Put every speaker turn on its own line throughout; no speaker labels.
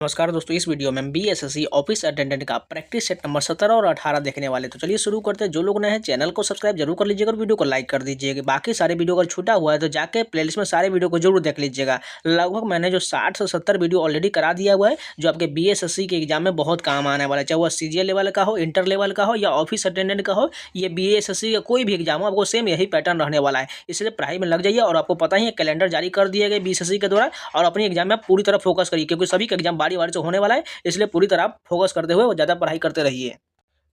नमस्कार दोस्तों, इस वीडियो में हम बीएसएससी ऑफिस अटेंडेंट का प्रैक्टिस सेट नंबर 17 और 18 देखने वाले। तो चलिए शुरू करते हैं। जो लोग नए हैं चैनल को सब्सक्राइब जरूर कर लीजिएगा और वीडियो को लाइक कर दीजिएगा। बाकी सारे वीडियो अगर छूटा हुआ है तो जाके प्लेलिस्ट में सारे वीडियो को जरूर देख लीजिएगा। लगभग मैंने जो 60 से 70 वीडियो ऑलरेडी करा दिया हुआ है, जो आपके बीएसएससी के एग्जाम में बहुत काम आने वाला है। चाहे वह सीजीएल लेवल का हो, इंटर लेवल का हो या ऑफिस अटेंडेंट का हो, ये बीएसएससी का कोई भी एग्जाम हो, आपको सेम यही पैटर्न रहने वाला है। इसलिए पढ़ाई में लग जाइए और आपको पता ही है कैलेंडर जारी कर दिए गए बीएसएससी के द्वारा, और अपनी एग्जाम में पूरी तरह फोकस करिए क्योंकि सभी का एग्जाम बारी बारी से होने वाला है। इसलिए पूरी तरह आप फोकस करते हुए और ज़्यादा पढ़ाई करते रहिए।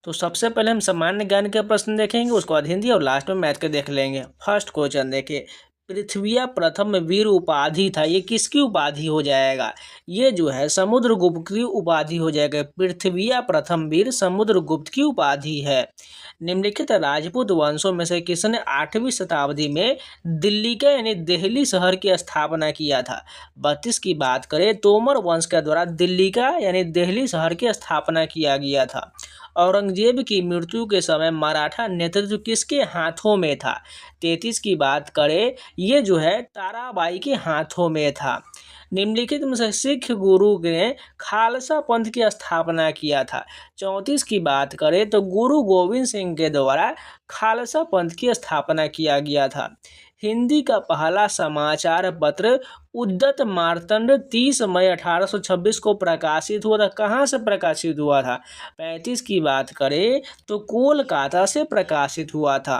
तो सबसे पहले हम सामान्य ज्ञान के प्रश्न देखेंगे, उसके बाद हिंदी और लास्ट में मैथ के देख लेंगे। फर्स्ट क्वेश्चन देखिए, पृथ्वी प्रथम वीर उपाधि था, ये किसकी उपाधि हो जाएगा? ये जो है समुद्रगुप्त की उपाधि हो जाएगा। पृथ्वी प्रथम वीर समुद्रगुप्त की उपाधि है। निम्नलिखित राजपूत वंशों में से किसने 8वीं शताब्दी में दिल्ली के यानी दिल्ली शहर की स्थापना किया था? 32 की बात करें, तोमर वंश के द्वारा दिल्ली का यानी दिल्ली शहर की स्थापना किया गया था। औरंगजेब की मृत्यु के समय मराठा नेतृत्व किसके हाथों में था? 33 की बात करें, ये जो है ताराबाई के हाथों में था। निम्नलिखित में से सिख गुरु ने खालसा पंथ की स्थापना किया था। 34 की बात करें तो गुरु गोविंद सिंह के द्वारा खालसा पंथ की स्थापना किया गया था। हिंदी का पहला समाचार पत्र उद्यत मार्तंड 30 मई 1826 को प्रकाशित हुआ था। कहाँ से प्रकाशित हुआ था? 35 की बात करें तो कोलकाता से प्रकाशित हुआ था।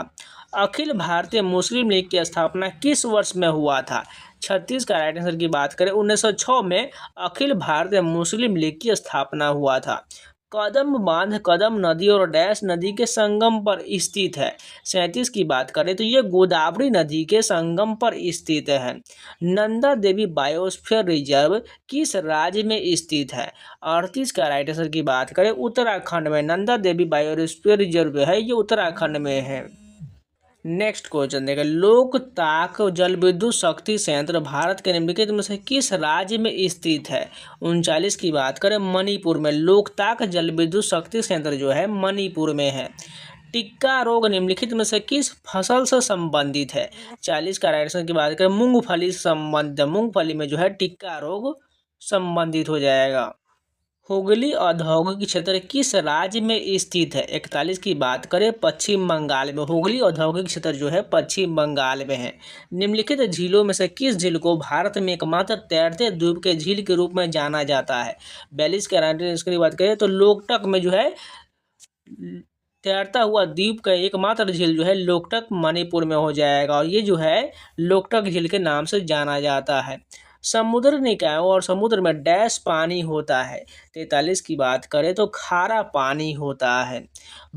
अखिल भारतीय मुस्लिम लीग की स्थापना किस वर्ष में हुआ था? 36 का राइट आंसर की बात करें, 1906 में अखिल भारतीय मुस्लिम लीग की स्थापना हुआ था। कदम बांध कदम नदी और डैश नदी के संगम पर स्थित है। 37 की बात करें तो ये गोदावरी नदी के संगम पर स्थित है। नंदा देवी बायोस्फीयर रिजर्व किस राज्य में स्थित है? 38 का राइट आंसर की बात करें, उत्तराखंड में नंदा देवी बायोस्फीयर रिजर्व है, ये उत्तराखंड में है। नेक्स्ट क्वेश्चन देखें, लोकताक जल विद्युत शक्ति संयंत्र भारत के निम्नलिखित में से किस राज्य में स्थित है? 39 की बात करें, मणिपुर में। लोकताक जल विद्युत शक्ति संयंत्र जो है मणिपुर में है। टिक्का रोग निम्नलिखित में से किस फसल से संबंधित है? 40 का राइट आंसर की बात करें, मूंगफली से संबंधित। मूंगफली में जो है टिक्का रोग संबंधित हो जाएगा। हुगली औद्योगिक क्षेत्र किस राज्य में स्थित है? 41 की बात करें, पश्चिम बंगाल में। हुगली औद्योगिक क्षेत्र जो है पश्चिम बंगाल में है। निम्नलिखित झीलों में से किस झील को भारत में एकमात्र तैरते द्वीप के झील के रूप में जाना जाता है? 42 के राइट आंसर की बात करें तो लोकटक में जो है तैरता हुआ द्वीप का एकमात्र झील जो है लोकटक मणिपुर में हो जाएगा, और ये जो है लोकटक झील के नाम से जाना जाता है। समुद्र निकायों और समुद्र में डैश पानी होता है। 43 की बात करें तो खारा पानी होता है।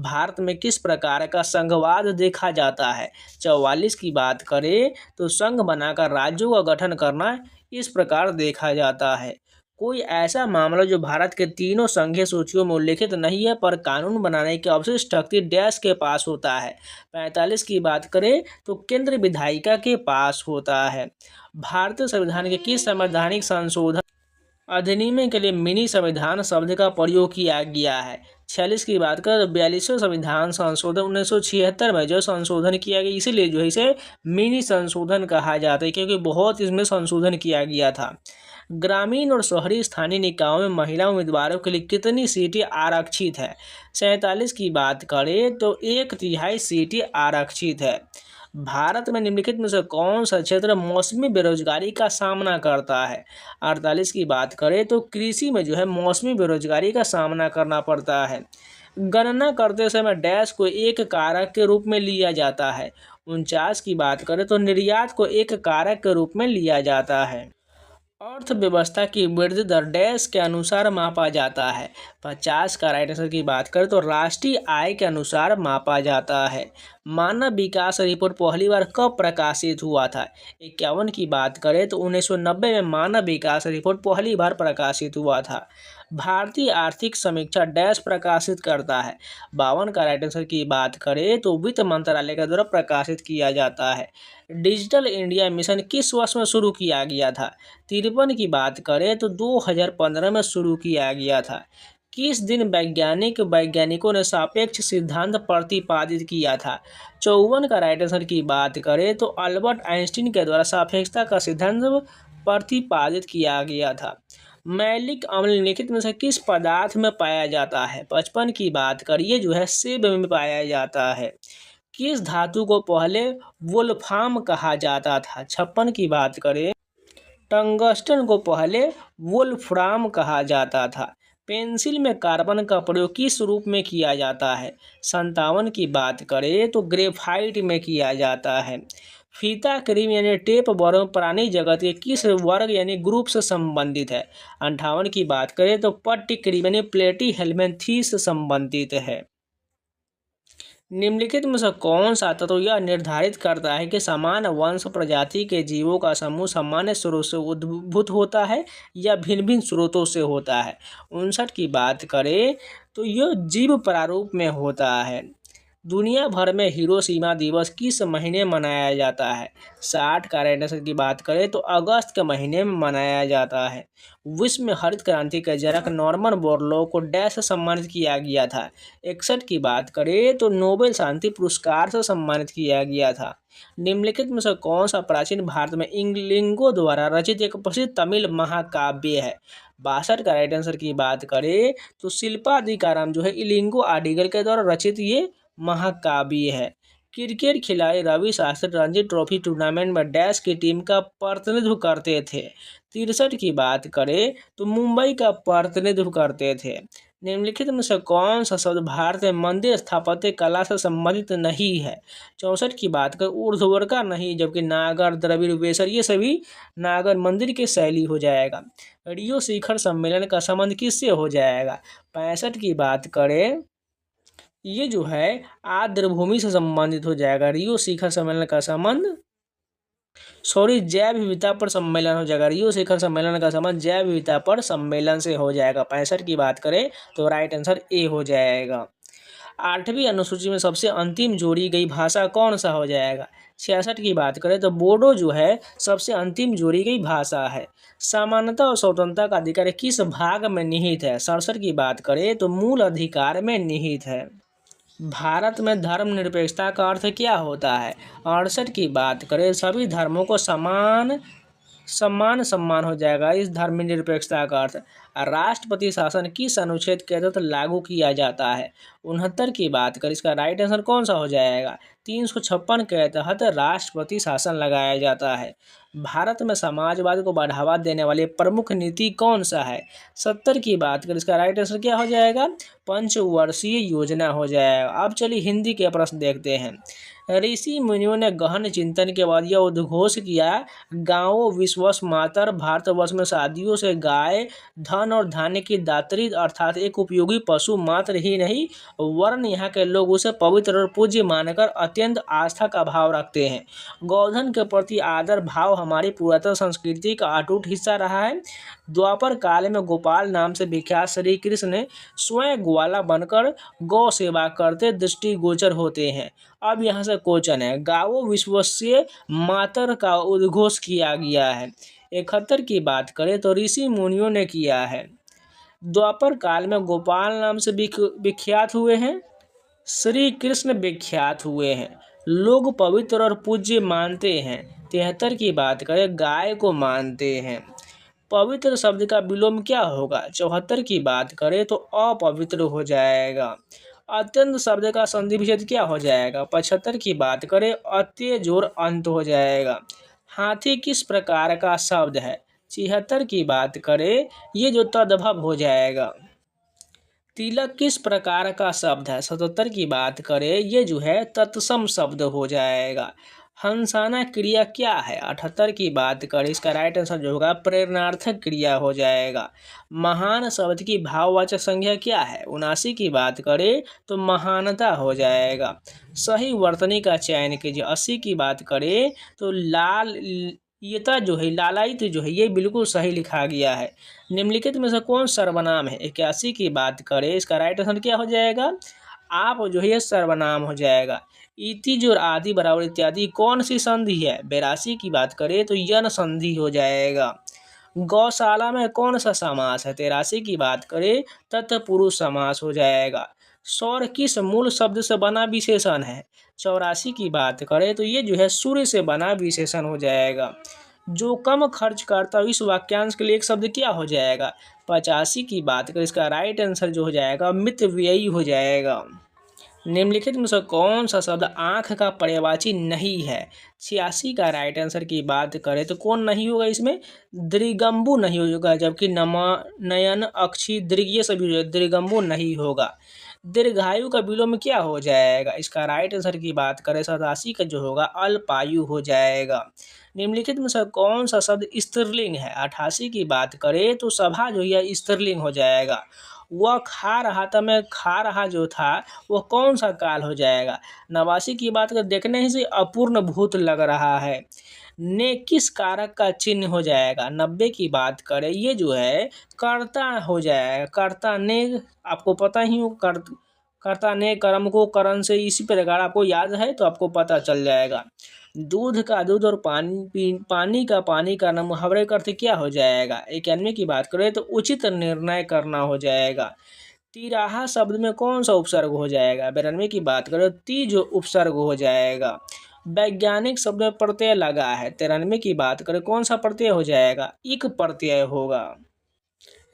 भारत में किस प्रकार का संघवाद देखा जाता है? 44 की बात करें तो संघ बनाकर राज्यों का गठन करना इस प्रकार देखा जाता है। कोई ऐसा मामला जो भारत के तीनों संघीय सूचियों में उल्लेखित नहीं है पर कानून बनाने की अवशिष्ट शक्ति डैश के पास होता है? 45 की बात करें तो केंद्र विधायिका के पास होता है। भारतीय संविधान के किस संवैधानिक संशोधन अधिनियम के लिए मिनी संविधान शब्द का प्रयोग किया गया है? 46 की बात करें तो 42वें संविधान संशोधन 1976 में जो संशोधन किया गया, इसीलिए जो है इसे मिनी संशोधन कहा जाता है क्योंकि बहुत इसमें संशोधन किया गया था। ग्रामीण और शहरी स्थानीय निकायों में महिला उम्मीदवारों के लिए कितनी सीटें आरक्षित है? 47 की बात करें तो 1/3 सीटें आरक्षित है। भारत में निम्नलिखित में से कौन सा क्षेत्र मौसमी बेरोजगारी का सामना करता है? 48 की बात करें तो कृषि में जो है मौसमी बेरोजगारी का सामना करना पड़ता है। गणना करते समय डैश को एक कारक के रूप में लिया जाता है। 49 की बात करें तो निर्यात को एक कारक के रूप में लिया जाता है। अर्थव्यवस्था की वृद्धि दर डैश के अनुसार मापा जाता है। 50 का राइट आंसर की बात करें तो राष्ट्रीय आय के अनुसार मापा जाता है। मानव विकास रिपोर्ट पहली बार कब प्रकाशित हुआ था? 51 की बात करें तो 1990 में मानव विकास रिपोर्ट पहली बार प्रकाशित हुआ था। भारतीय आर्थिक समीक्षा डैश प्रकाशित करता है। 52 का राइट आंसर की बात करें तो वित्त मंत्रालय के द्वारा प्रकाशित किया जाता है। डिजिटल इंडिया मिशन किस वर्ष में शुरू किया गया था? 53 की बात करें तो 2015 में शुरू किया गया था। किस दिन वैज्ञानिकों ने सापेक्ष सिद्धांत प्रतिपादित किया था? 54 का राइट आंसर की बात करें तो अल्बर्ट आइंस्टीन के द्वारा सापेक्षता का सिद्धांत प्रतिपादित किया गया था। मैलिक अम्ल निम्नलिखित में से किस पदार्थ में पाया जाता है? 55 की बात करिए जो है सेब में पाया जाता है। किस धातु को पहले वोल्फ्राम कहा जाता था? 56 की बात करें, टंगस्टन को पहले वोल्फ्राम कहा जाता था। पेंसिल में कार्बन का प्रयोग किस रूप में किया जाता है? 57 की बात करें तो ग्रेफाइट में किया जाता है। फीता क्रीम यानी टेप वर्म प्राणी जगत के किस वर्ग यानी ग्रुप से संबंधित है? 58 की बात करें तो पट्टी क्रीम यानी प्लेटी हेलमेंथीस से संबंधित है। निम्नलिखित में से कौन सा तत्व यह निर्धारित करता है कि समान वंश प्रजाति के जीवों का समूह सामान्य स्रोत से उद्भूत होता है या भिन्न भिन्न स्रोतों से होता है? 59 की बात करें तो यह जीव प्रारूप में होता है। दुनिया भर में हिरोशिमा दिवस किस महीने मनाया जाता है? 60 का राइट आंसर की बात करें तो अगस्त के महीने में मनाया जाता है। विश्व में हरित क्रांति के जनक नॉर्मन बोरलॉग को डैश से सम्मानित किया गया था? 61 की बात करें तो नोबेल शांति पुरस्कार से सम्मानित किया गया था। निम्नलिखित में से कौन सा प्राचीन भारत में इंग्लिंगो द्वारा रचित एक प्रसिद्ध तमिल महाकाव्य है? 62 का राइट आंसर की बात करें तो शिल्पाधिकारम जो है इलिंगो आडिगर के द्वारा रचित ये महाकाव्य है। क्रिकेट खिलाड़ी रवि शास्त्री रणजी ट्रॉफी टूर्नामेंट में डैश की टीम का प्रतिनिधित्व करते थे? 63 की बात करें तो मुंबई का प्रतिनिधित्व करते थे। निम्नलिखित में से कौन सा शब्द भारत में मंदिर स्थापत्य कला से संबंधित नहीं है? 64 की बात करें ऊर्ध्ववर्का नहीं, जबकि नागर द्रविड़ वेसर ये सभी नागर मंदिर की शैली हो जाएगा। रियो शिखर सम्मेलन का संबंध किससे हो जाएगा? 65 की बात करें ये जो है आर्द्रभूमि से संबंधित हो जाएगा। रियो शिखर सम्मेलन का संबंध जैव विविधता पर सम्मेलन हो जाएगा। रियो शिखर सम्मेलन का संबंध जैव विविधता पर सम्मेलन से हो जाएगा। 65 की बात करें तो राइट आंसर ए हो जाएगा। 8वीं अनुसूची में सबसे अंतिम जोड़ी गई भाषा कौन सा हो जाएगा? 66 की बात करें तो बोडो जो है सबसे अंतिम जोड़ी गई भाषा है। समानता और स्वतंत्रता का अधिकार किस भाग में निहित है? 67 की बात करें तो मूल अधिकार में निहित है। भारत में धर्मनिरपेक्षता का अर्थ क्या होता है? 68 की बात करें सभी धर्मों को सम्मान हो जाएगा। इस धर्मनिरपेक्षता का अर्थ राष्ट्रपति शासन किस अनुच्छेद के तहत लागू किया जाता है? 69 की बात करें इसका राइट आंसर कौन सा हो जाएगा? 356 के तहत राष्ट्रपति शासन लगाया जाता है। भारत में समाजवाद को बढ़ावा देने वाली प्रमुख नीति कौन सा है? 70 की बात करें इसका राइट आंसर क्या हो जाएगा? पंचवर्षीय योजना हो जाएगा। अब चलिए हिंदी के प्रश्न देखते हैं। ऋषि मुनियों ने गहन चिंतन के बाद यह उद्घोष किया, गांवों विश्वस मातर, भारतवर्ष में शादियों से गाय धन और धान्य की दात्री अर्थात एक उपयोगी पशु मात्र ही नहीं वरन यहाँ के लोग उसे पवित्र और पूज्य मानकर अत्यंत आस्था का भाव रखते हैं। गौधन के प्रति आदर भाव हमारी पुरातन संस्कृति का अटूट हिस्सा रहा है। द्वापर काल में गोपाल नाम से विख्यात श्री कृष्ण ने स्वयं ग्वाला बनकर गौ सेवा करते दृष्टिगोचर होते हैं। अब यहाँ से क्वेश्चन है, गावो विश्वस्य मातर का उद्घोष किया गया है। 71 की बात करें तो ऋषि मुनियों ने किया है। द्वापर काल में गोपाल नाम से विख्यात हुए हैं, श्री कृष्ण विख्यात हुए हैं, लोग पवित्र और पूज्य मानते हैं। 73 की बात करें गाय को मानते हैं। पवित्र शब्द का विलोम क्या होगा? 74 की बात करें तो अपवित्र हो जाएगा। अत्यंत शब्द का संधि विच्छेद क्या हो जाएगा? 75 की बात करें अत्य जोर अंत हो जाएगा। हाथी किस प्रकार का शब्द है? 76 की बात करें ये जो तद्भव हो जाएगा। तिलक किस प्रकार का शब्द है? 77 की बात करें ये जो है तत्सम शब्द हो जाएगा। हंसाना क्रिया क्या है? 78 की बात करें इसका राइट आंसर जो होगा प्रेरणार्थक क्रिया हो जाएगा। महान शब्द की भाववाचक संज्ञा क्या है? 79 की बात करें तो महानता हो जाएगा। सही वर्तनी का चयन कीजिए। 80 की बात करें तो लालयिता जो है लालायित जो है ये बिल्कुल सही लिखा गया है। निम्नलिखित में से कौन सर्वनाम है? 81 की बात करें इसका राइट आंसर क्या हो जाएगा? आप जो है ये सर्वनाम हो जाएगा। इति जो आदि बराबर इत्यादि कौन सी संधि है? 82 की बात करें तो यन संधि हो जाएगा। गौशाला में कौन सा समास है? 83 की बात करें तत्पुरुष समास हो जाएगा। सौर किस मूल शब्द से बना विशेषण है? 84 की बात करें तो ये जो है सूर्य से बना विशेषण हो जाएगा। जो कम खर्च करता है इस वाक्यांश के लिए एक शब्द क्या हो जाएगा? 85 की बात करें, इसका राइट आंसर जो हो जाएगा मितव्ययी हो जाएगा। निम्नलिखित में से कौन सा शब्द आंख का पर्यायवाची नहीं है? 86 का राइट आंसर की बात करें तो कौन नहीं होगा इसमें? दृगम्बु नहीं होगा, जबकि नमा, नयन, अक्षी, दृग ये सभी हो, दृगम्बु नहीं होगा। दीर्घायु का विलोम क्या हो जाएगा? इसका राइट आंसर की बात करें 87 का जो होगा अल्पायु हो जाएगा। निम्नलिखित में से कौन सा शब्द स्त्रीलिंग है? 88 की बात करें तो सभा जो है स्त्रीलिंग हो जाएगा। वह खा रहा था, मैं खा रहा जो था वह कौन सा काल हो जाएगा? 89 की बात कर देखने ही से अपूर्ण भूत लग रहा है। ने किस कारक का चिन्ह हो जाएगा? 90 की बात करें ये जो है कर्ता हो जाएगा। कर्ता ने आपको पता ही हो, कर्ता ने कर्म को करण से इसी प्रकार आपको याद है तो आपको पता चल जाएगा। दूध का दूध और पानी का पानी का मुहावरे का अर्थ क्या हो जाएगा? 91 की बात करें तो उचित निर्णय करना हो जाएगा। तिराहा शब्द में कौन सा उपसर्ग हो जाएगा? 92 की बात करें तो ती जो उपसर्ग हो जाएगा। वैज्ञानिक शब्द में प्रत्यय लगा है। 93 की बात करें कौन सा प्रत्यय हो जाएगा? इक प्रत्यय होगा।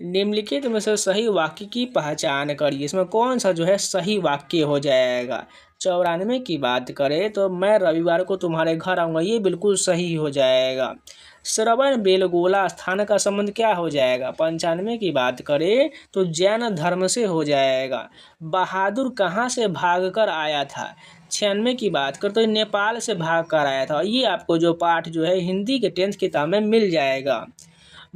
निम्नलिखित में से सही वाक्य की पहचान करिए, इसमें कौन सा जो है सही वाक्य हो जाएगा? 94 की बात करें तो मैं रविवार को तुम्हारे घर आऊँगा, ये बिल्कुल सही हो जाएगा। श्रवण बेलगोला स्थान का संबंध क्या हो जाएगा? 95 की बात करें तो जैन धर्म से हो जाएगा। बहादुर कहाँ से भाग कर आया था? 96 की बात करें तो नेपाल से भाग कर आया था। ये आपको जो पाठ जो है हिंदी के 10th किताब में मिल जाएगा।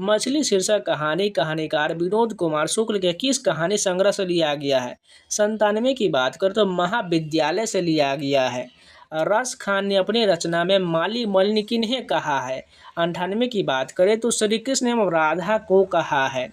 मछली शीर्षक कहानी कहानीकार विनोद कुमार शुक्ल के किस कहानी संग्रह से लिया गया है? 97 की बात करें तो महाविद्यालय से लिया गया है। रस खान ने अपनी रचना में माली मलिनी किन्हें कहा है? 98 की बात करें तो श्री कृष्ण एवं राधा को कहा है।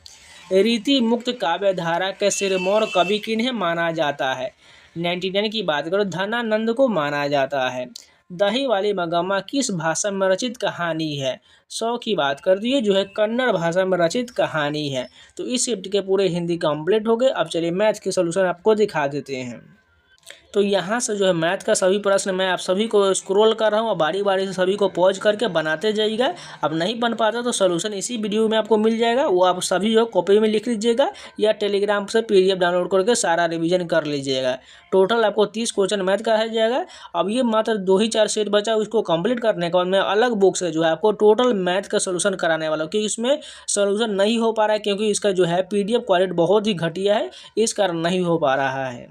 रीति मुक्त काव्य धारा के सिरमौर कवि किन्हें माना जाता है? 99 की बात करें धनानंद को माना जाता है। दही वाली मगम्मा किस भाषा में रचित कहानी है? 100 की बात कर दिए जो है कन्नड़ भाषा में रचित कहानी है। तो इस शिफ्ट के पूरे हिंदी कंप्लीट हो गए। अब चलिए मैथ के सॉल्यूशन आपको दिखा देते हैं। तो यहाँ से जो है मैथ का सभी प्रश्न मैं आप सभी को स्क्रॉल कर रहा हूँ और बारी बारी से सभी को पॉज करके बनाते जाइएगा। अब नहीं बन पाता तो सोल्यूशन इसी वीडियो में आपको मिल जाएगा, वो आप सभी जो कॉपी में लिख लीजिएगा या टेलीग्राम से PDF डाउनलोड करके सारा रिवीजन कर लीजिएगा। टोटल आपको 30 क्वेश्चन मैथ का है जाएगा। अब ये मात्र 2 ही 4 सेट बचा, उसको कंप्लीट करने के बाद मैं अलग बुक से जो है आपको टोटल मैथ का सोल्यूशन कराने वाला हूँ, क्योंकि इसमें सोल्यूशन नहीं हो पा रहा है क्योंकि इसका जो है PDF क्वालिटी बहुत ही घटिया है, इस कारण नहीं हो पा रहा है।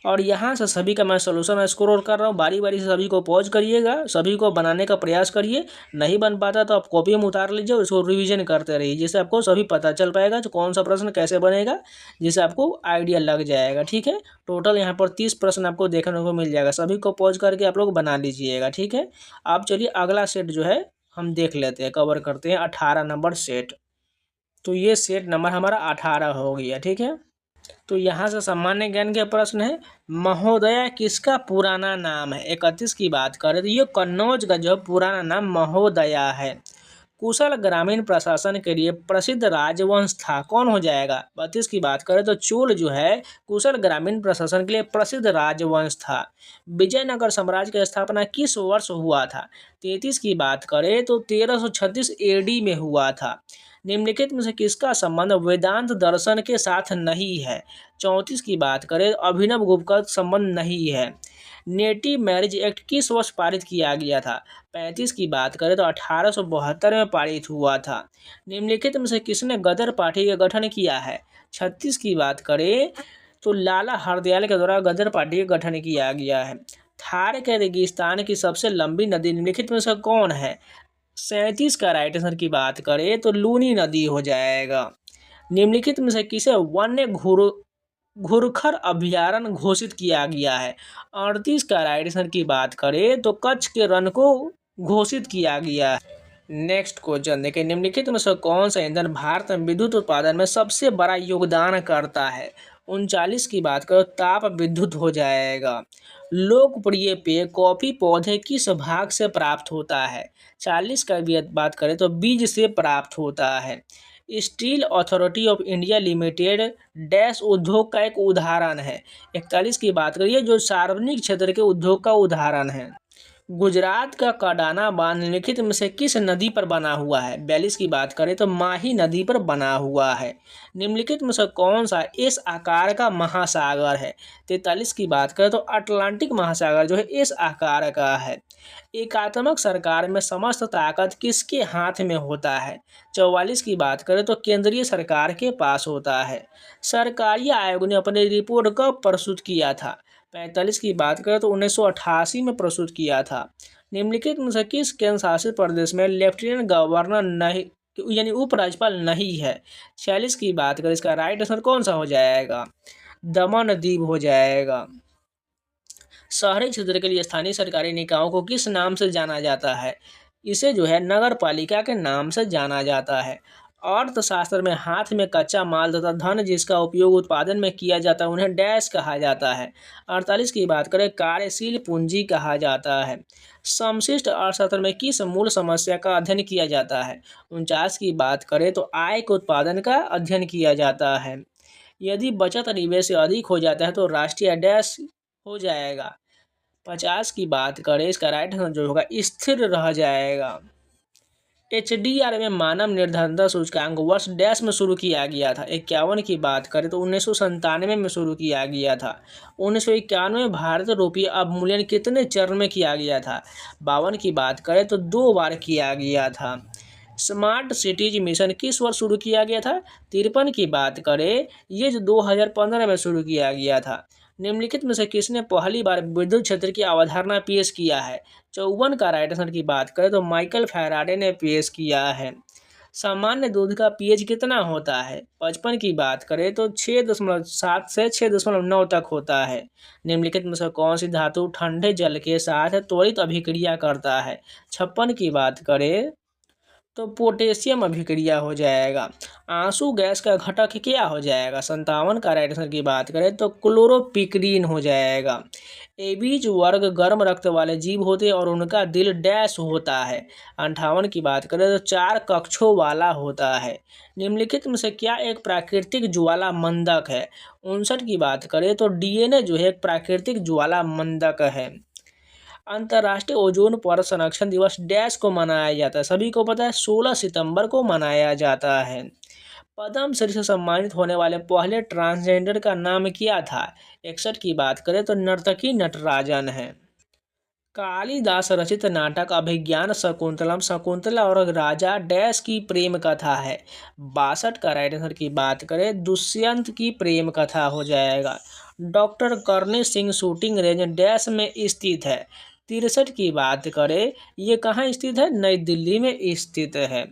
और यहाँ से सभी का मैं सोल्यूशन स्क्रॉल कर रहा हूँ, बारी बारी से सभी को पॉज करिएगा, सभी को बनाने का प्रयास करिए। नहीं बन पाता तो आप कॉपी में उतार लीजिए, उसको रिवीजन करते रहिए, जिससे आपको सभी पता चल पाएगा तो कौन सा प्रश्न कैसे बनेगा, जिससे आपको आइडिया लग जाएगा। ठीक है, टोटल यहाँ पर 30 प्रश्न आपको देखने को मिल जाएगा। सभी को पॉज करके आप लोग बना लीजिएगा। ठीक है, आप चलिए अगला सेट जो है हम देख लेते हैं, कवर करते हैं 18 नंबर सेट। तो ये सेट नंबर हमारा 18 हो गया। ठीक है, तो यहाँ से सामान्य ज्ञान के प्रश्न है, महोदया किसका पुराना नाम है? 31 की बात करें तो ये कन्नौज का जो पुराना नाम महोदया है। कुशल ग्रामीण प्रशासन के लिए प्रसिद्ध राजवंश था, कौन हो जाएगा? 32 की बात करें तो चोल जो है कुशल ग्रामीण प्रशासन के लिए प्रसिद्ध राजवंश था। विजयनगर साम्राज्य की स्थापना किस वर्ष हुआ था? 33 की बात करें तो 1336 AD में हुआ था। निम्नलिखित में से किसका संबंध वेदांत दर्शन के साथ नहीं है? 34 की बात करें अभिनव गुप्त का संबंध नहीं है। नेटिव मैरिज एक्ट किस वर्ष पारित किया गया था? 35 की बात करें तो 1872 में पारित हुआ था। निम्नलिखित में से किसने गदर पार्टी का गठन किया है? 36 की बात करें तो लाला हरदयाल के द्वारा गदर पार्टी का गठन किया गया है। थार के रेगिस्तान की सबसे लंबी नदी निम्नलिखित में से कौन है? 37 का राइट आंसर की बात करें तो लूनी नदी हो जाएगा। निम्नलिखित में से किसे वन्य घुरखर अभयारण्य घोषित किया गया है? 38 का राइट आंसर की बात करें तो कच्छ के रण को घोषित किया गया है। नेक्स्ट क्वेश्चन देखिए, निम्नलिखित में से कौन सा ईंधन भारत में विद्युत उत्पादन में सबसे बड़ा योगदान करता है? 39 की बात करो ताप विद्युत हो जाएगा। लोकप्रिय पेय कॉफी पौधे किस भाग से प्राप्त होता है? 40 का भी बात करें तो बीज से प्राप्त होता है। Steel authority of India limited dash उद्योग का एक उदाहरण है। 41 की बात करिए जो सार्वजनिक क्षेत्र के उद्योग का उदाहरण है। गुजरात का कडाना बांध निम्नलिखित में से किस नदी पर बना हुआ है? 42 की बात करें तो माही नदी पर बना हुआ है। निम्नलिखित में से कौन सा इस आकार का महासागर है? 43 की बात करें तो अटलांटिक महासागर जो है इस आकार का है। एकात्मक सरकार में समस्त ताकत किसके हाथ में होता है? 44 की बात करें तो केंद्रीय सरकार के पास होता है। सरकारी आयोग ने अपनी रिपोर्ट कब प्रस्तुत किया था? 45 की बात करें तो 1988 में प्रस्तुत किया था। निम्नलिखित में से किस केंद्र शासित प्रदेश में लेफ्टिनेंट गवर्नर नहीं यानी उपराज्यपाल नहीं है? 46 की बात करें इसका राइट आंसर कौन सा हो जाएगा? दमन दीव हो जाएगा। शहरी क्षेत्र के लिए स्थानीय सरकारी निकायों को किस नाम से जाना जाता है? इसे जो है नगर पालिका के नाम से जाना जाता है। अर्थशास्त्र में हाथ में कच्चा माल तथा धन जिसका उपयोग उत्पादन में किया जाता है उन्हें डैश कहा जाता है। 48 की बात करें कार्यशील पूंजी कहा जाता है। समशिष्ट अर्थशास्त्र में किस मूल समस्या का अध्ययन किया जाता है? 49 की बात करें तो आय के उत्पादन का अध्ययन किया जाता है। यदि बचत निवेश से अधिक हो जाता है तो राष्ट्रीय डैश हो जाएगा। 50 की बात करें इसका राइट आंसर जो होगा स्थिर रह जाएगा। HDR में मानव निर्धनता सूचकांक वर्ष डैश में शुरू किया गया था? 51 की बात करें तो 1997 में शुरू किया गया था। 1991 में भारत रुपये अवमूल्यन कितने चरण में किया गया था? 52 की बात करें तो 2 बार किया गया था। स्मार्ट सिटीज मिशन किस वर्ष शुरू किया गया था? 53 की बात करें ये जो 2015 में शुरू किया गया था। निम्नलिखित में से किसने पहली बार विद्युत क्षेत्र की अवधारणा पेश किया है? 54 का राइट आंसर की बात करें तो माइकल फैराडे ने पेश किया है। सामान्य दूध का pH कितना होता है? 55 की बात करें तो 6.7 से 6.9 तक होता है। निम्नलिखित में से कौन सी धातु ठंडे जल के साथ त्वरित अभिक्रिया करता है? 56 की बात करें तो पोटेशियम अभिक्रिया हो जाएगा। आंसू गैस का घटक क्या हो जाएगा? 57 का राइट आंसर की बात करें तो क्लोरोपिक्रीन हो जाएगा। एबीज वर्ग गर्म रक्त वाले जीव होते हैं और उनका दिल डैश होता है। 58 की बात करें तो 4 कक्षों वाला होता है। निम्नलिखित में से क्या एक प्राकृतिक ज्वाला मंदक है? 59 की बात करें तो DNA जो है एक प्राकृतिक ज्वाला मंदक है। अंतर्राष्ट्रीय ओजोन परत संरक्षण दिवस डैश को मनाया जाता है? सभी को पता है 16 सितंबर को मनाया जाता है। पद्म श्री से सम्मानित होने वाले पहले ट्रांसजेंडर का नाम क्या था? 61 की बात करें तो नर्तकी नटराजन है। कालिदास रचित नाटक अभिज्ञान शकुंतलम शकुंतला और राजा डैश की प्रेम कथा है? 62 का राइट आंसर की बात करें दुष्यंत की प्रेम कथा हो जाएगा। Doctor Karni Singh shooting range dash में स्थित है? 63 की बात करें ये कहाँ स्थित है? नई दिल्ली में स्थित है।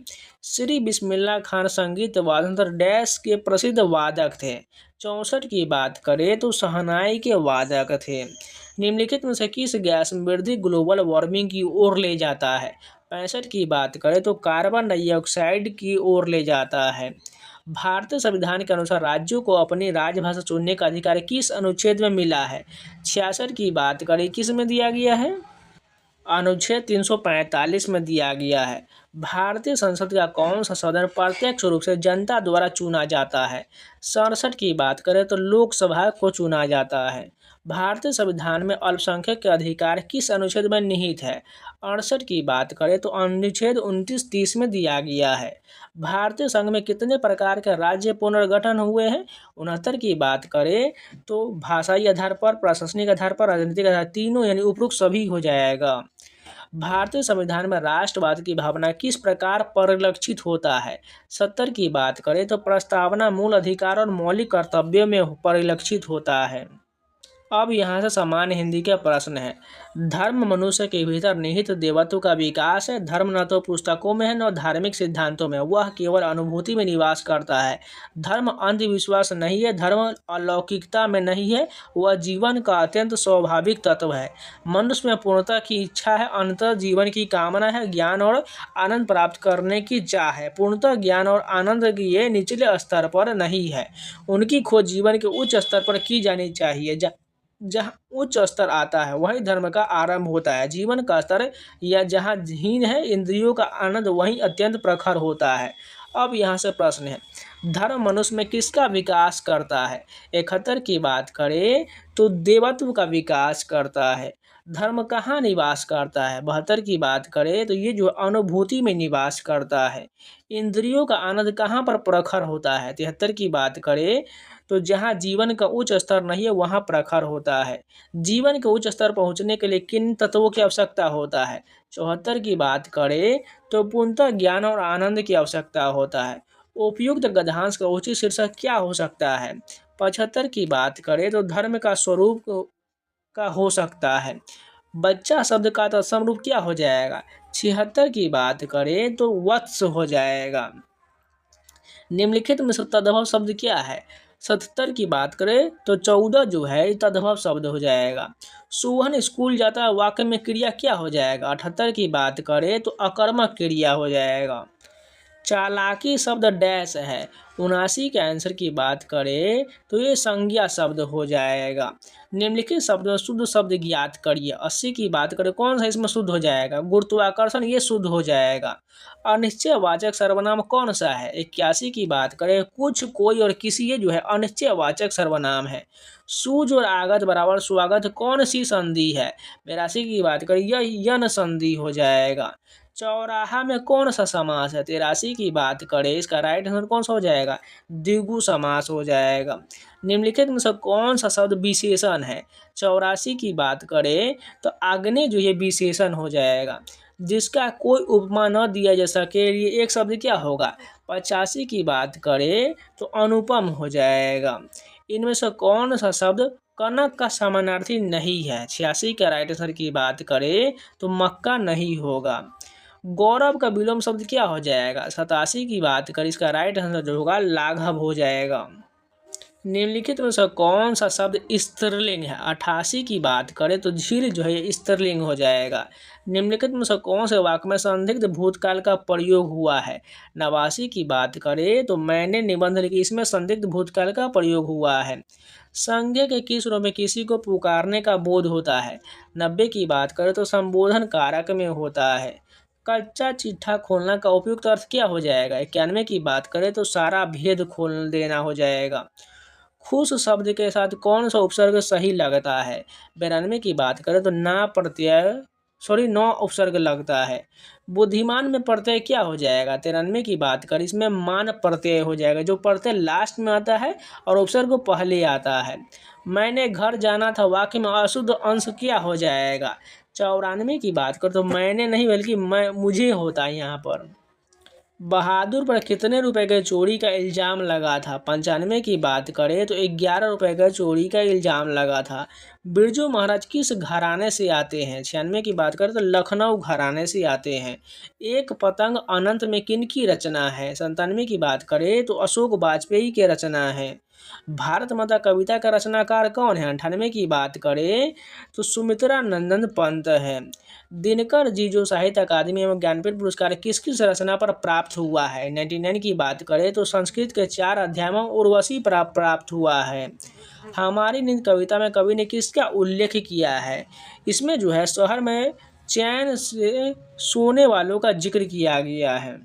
श्री बिस्मिल्लाह खान संगीत वादक डैश के प्रसिद्ध वादक थे? 64 की बात करें तो शहनाई के वादक थे। निम्नलिखित में से किस गैस वृद्धि ग्लोबल वार्मिंग की ओर ले जाता है? 65 की बात करें तो कार्बन डाइऑक्साइड की ओर ले जाता है। भारतीय संविधान के अनुसार राज्यों को अपनी राजभाषा चुनने का अधिकार किस अनुच्छेद में मिला है? 66 की बात करें किस में दिया गया है? अनुच्छेद 345 में दिया गया है। भारतीय संसद का कौन सा सदन प्रत्यक्ष रूप से जनता द्वारा चुना जाता है? 67 की बात करें तो लोकसभा को चुना जाता है। भारतीय संविधान में अल्पसंख्यक के अधिकार किस अनुच्छेद में निहित है? 68 की बात करें तो अनुच्छेद 29-30 में दिया गया है। भारतीय संघ में कितने प्रकार के राज्य पुनर्गठन हुए हैं? 69 की बात करें तो भाषाई आधार पर, प्रशासनिक आधार पर, राजनीतिक आधार तीनों यानी उपरोक्त सभी हो जाएगा। भारतीय संविधान में राष्ट्रवाद की भावना किस प्रकार परिलक्षित होता है? 70 की बात करें तो प्रस्तावना मूल अधिकार और मौलिक कर्तव्यों में परिलक्षित होता है। अब यहाँ से सामान्य हिंदी के प्रश्न है। धर्म मनुष्य के भीतर निहित देवत्व का विकास है। धर्म न तो पुस्तकों में है न धार्मिक सिद्धांतों में, वह केवल अनुभूति में निवास करता है। धर्म अंधविश्वास नहीं है, धर्म अलौकिकता में नहीं है, वह जीवन का अत्यंत स्वाभाविक तत्व है। मनुष्य में पूर्णता की इच्छा है, अंतर जीवन की कामना है, ज्ञान और आनंद प्राप्त करने की चाह है। पूर्णतः ज्ञान और आनंद की ये निचले स्तर पर नहीं है, उनकी खोज जीवन के उच्च स्तर पर की जानी चाहिए। जहाँ उच्च स्तर आता है वहीं धर्म का आरंभ होता है। जीवन का स्तर या जहाँ हीन है इंद्रियों का आनंद वहीं अत्यंत प्रखर होता है। अब यहाँ से प्रश्न है, धर्म मनुष्य में किसका विकास करता है? 71 की बात करें तो देवत्व का विकास करता है। धर्म कहाँ निवास करता है? 72 की बात करें तो ये जो अनुभूति में निवास करता है। इंद्रियों का आनंद कहाँ पर प्रखर होता है? 73 की बात करें तो जहाँ जीवन का उच्च स्तर नहीं है वहाँ प्रखर होता है। जीवन के उच्च स्तर पहुँचने के लिए किन तत्वों की आवश्यकता होता है? 74 की बात करें तो पूर्णतः ज्ञान और आनंद की आवश्यकता होता है। उपयुक्त गद्यांश का उचित शीर्षक क्या हो सकता है? 75 की बात करें तो धर्म का स्वरूप का हो सकता है। बच्चा शब्द का तत्सम रूप क्या हो जाएगा? 76 की बात करें तो वत्स हो जाएगा। निम्नलिखित में से तद्भव शब्द क्या है? 77 की बात करें तो 14 जो है तद्भव शब्द हो जाएगा। सोहन स्कूल जाता है वाक्य में क्रिया क्या हो जाएगा? 78 की बात करें तो अकर्मक क्रिया हो जाएगा। चालाकी शब्द डैश है। 79 के आंसर की बात करें तो ये संज्ञा शब्द हो जाएगा। निम्नलिखित शब्द में शुद्ध शब्द ज्ञात करिए। 80 की बात करें कौन सा इसमें शुद्ध हो जाएगा? गुरुत्वाकर्षण, ये शुद्ध हो जाएगा। अनिश्चयवाचक सर्वनाम कौन सा है? 81 की बात करें कुछ, कोई और किसी, ये जो है अनिश्चयवाचक सर्वनाम है। सूज और आगत बराबर स्वागत कौन सी संधि है? 82 की बात करें यह यन संधि हो जाएगा। चौराहा में कौन सा समास है? 83 की बात करें इसका राइट आंसर कौन सा हो जाएगा? द्विगु समास हो जाएगा। निम्नलिखित में से कौन सा शब्द विशेषण है? 84 की बात करें तो आग्नेय जो ये विशेषण हो जाएगा। जिसका कोई उपमा न दिया जा सके ये एक शब्द क्या होगा? 85 की बात करें तो अनुपम हो जाएगा। इनमें से कौन सा शब्द कनक का समानार्थी नहीं है? 86 का राइट आंसर की बात करें तो मक्का नहीं होगा। गौरव का विलोम शब्द क्या हो जाएगा? 87 की बात करें इसका राइट आंसर जो होगा लाघव हो जाएगा। निम्नलिखित में से कौन सा शब्द स्त्रीलिंग है? 88 की बात करें तो झील जो है स्त्रीलिंग हो जाएगा। निम्नलिखित में से कौन से वाक्य में संदिग्ध भूतकाल का प्रयोग हुआ है? 89 की बात करें तो मैंने निबंध लिखी, इसमें संदिग्ध भूतकाल का प्रयोग हुआ है। संज्ञा के किस रूप में किसी को पुकारने का बोध होता है? 90 की बात करें तो संबोधन कारक में होता है। कच्चा चिट्ठा खोलना का उपयुक्त अर्थ क्या हो जाएगा? 91 की बात करें तो सारा भेद खोल देना हो जाएगा। खुश शब्द के साथ कौन सा उपसर्ग सही लगता है? 92 की बात करें तो नौ उपसर्ग लगता है। बुद्धिमान में प्रत्यय क्या हो जाएगा? 93 की बात करें इसमें मान प्रत्यय हो जाएगा, जो प्रत्यय लास्ट में आता है और उपसर्ग पहले आता है। मैंने घर जाना था वाक्य में अशुद्ध अंश क्या हो जाएगा? 94 की बात करें तो मैंने नहीं बल्कि मुझे होता है यहाँ पर। बहादुर पर कितने रुपए के चोरी का इल्ज़ाम लगा था? 95 की बात करें तो 11 रुपए का चोरी का इल्ज़ाम लगा था। बिरजू महाराज किस घराने से आते हैं? 96 की बात करें तो लखनऊ घराने से आते हैं। एक पतंग अनंत में किनकी रचना है? 97 की बात करें तो अशोक वाजपेयी की रचना है। भारत माता कविता का रचनाकार कौन है? 98 की बात करें तो सुमित्रा नंदन पंत है। दिनकर जी जो साहित्य अकादमी एवं ज्ञानपीठ पुरस्कार किस किस रचना पर प्राप्त हुआ है? 99 की बात करें तो संस्कृत के 4 अध्यायों उर्वशी प्राप्त हुआ है। हमारी नींद कविता में कवि ने किसका उल्लेख किया है? इसमें जो है शहर में चैन से सोने वालों का जिक्र किया गया है।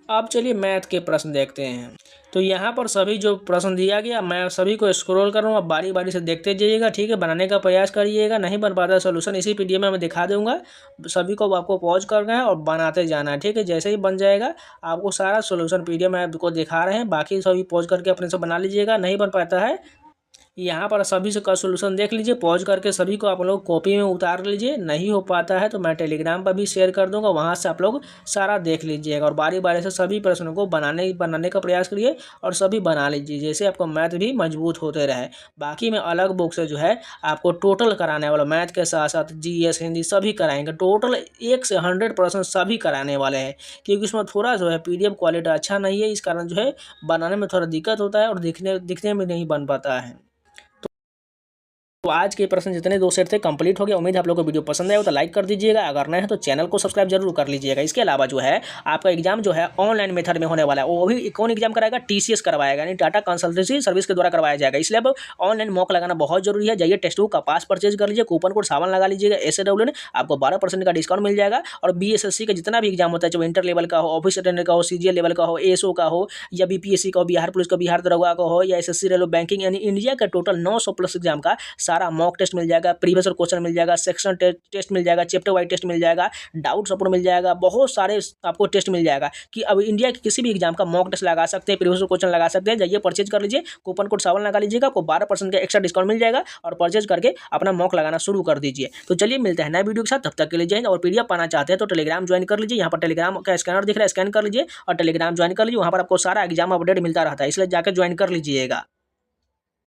अब चलिए मैथ के प्रश्न देखते हैं। तो यहाँ पर सभी जो प्रश्न दिया गया मैं सभी को स्क्रॉल कर रहा हूँ, आप बारी बारी से देखते जाइएगा, ठीक है। बनाने का प्रयास करिएगा, नहीं बन पाता सोल्यूशन इसी पीडीएफ में मैं दिखा दूंगा। सभी को आपको पॉज करना है और बनाते जाना है, ठीक है। जैसे ही बन जाएगा आपको सारा सोल्यूशन पीडीएफ में आपको दिखा रहे हैं, बाकी सभी पॉज करके अपने से बना लीजिएगा। नहीं बन पाता है यहाँ पर सभी से का सोल्यूशन देख लीजिए, पॉज करके सभी को आप लोग कॉपी में उतार लीजिए। नहीं हो पाता है तो मैं टेलीग्राम पर भी शेयर कर दूंगा, वहाँ से आप लोग सारा देख लीजिएगा और बारी बारी से सभी प्रश्नों को बनाने का प्रयास करिए और सभी बना लीजिए, जैसे आपको मैथ भी मजबूत होते रहे। बाकी मैं अलग बुक से जो है आपको टोटल कराने वाला, मैथ के साथ साथ जीएस हिंदी सभी कराएंगे, टोटल 1 से 100% सभी कराने वाले हैं, क्योंकि उसमें थोड़ा जो है पीडीएफ क्वालिटी अच्छा नहीं है, इस कारण जो है बनाने में थोड़ा दिक्कत होता है और दिखने में नहीं बन पाता है। तो आज के प्रश्न जितने 2 सेट थे कंप्लीट हो गया। उम्मीद है आप लोगों को वीडियो पसंद आया हो तो लाइक कर दीजिएगा, अगर नए हैं तो चैनल को सब्सक्राइब जरूर कर लीजिएगा। इसके अलावा जो है आपका एग्जाम जो है ऑनलाइन मेथड में होने वाला है, वो भी कौन एग्जाम कराएगा? टीसीएस करवाएगा, यानी टाटा कंसल्टेंसी सर्विस के द्वारा करवाया जाएगा। इसलिए अब ऑनलाइन मॉक लगाना बहुत जरूरी है। जाइए टेक्स्ट बुक का पास परचेज कर लीजिए, कूपन कोड सावन लगा लीजिएगा, SAW आपको 12% का डिस्काउंट मिल जाएगा। और BSSC का जितना भी एग्जाम होता है, चाहे इंटर लेवल का हो, ऑफिस अटेंडेंट का हो, CGL लेवल का हो, ASO का हो, या BPSC का हो, बिहार पुलिस का, बिहार दरोगा का हो, या SSC रेलवे बैंकिंग, यानी इंडिया का टोटल 900+ एग्जाम का सारा मॉक टेस्ट मिल जाएगा, प्रीवियस क्वेश्चन मिल जाएगा, सेक्शन टेस्ट मिल जाएगा, चैप्टर वाइज टेस्ट मिल जाएगा, डाउट सपोर्ट मिल जाएगा, बहुत सारे आपको टेस्ट मिल जाएगा कि अब इंडिया के किसी भी एग्जाम का मॉक टेस्ट लगा सकते हैं, प्रीवियस क्वेश्चन लगा सकते हैं। जाइए परचेज कर लीजिए, कूपन कोड 7 लगा लीजिएगा, आपको 12% का एक्स्ट्रा डिस्काउंट मिल जाएगा और परचेज करके अपना मॉक लगाना शुरू कर दीजिए। तो चलिए मिलते हैं नए वीडियो के साथ, तब तक के लिए जय हिंद। और पीडीएफ पाना चाहते हैं तो टेलीग्राम ज्वाइन कर लीजिए, यहाँ पर टेलीग्राम का स्कैनर दिख रहा है, स्कैन कर लीजिए और टेलीग्राम ज्वाइन कर लीजिए, वहाँ पर आपको सारा एग्जाम अपडेट मिलता रहता है, इसलिए जाकर ज्वाइन कर लीजिएगा।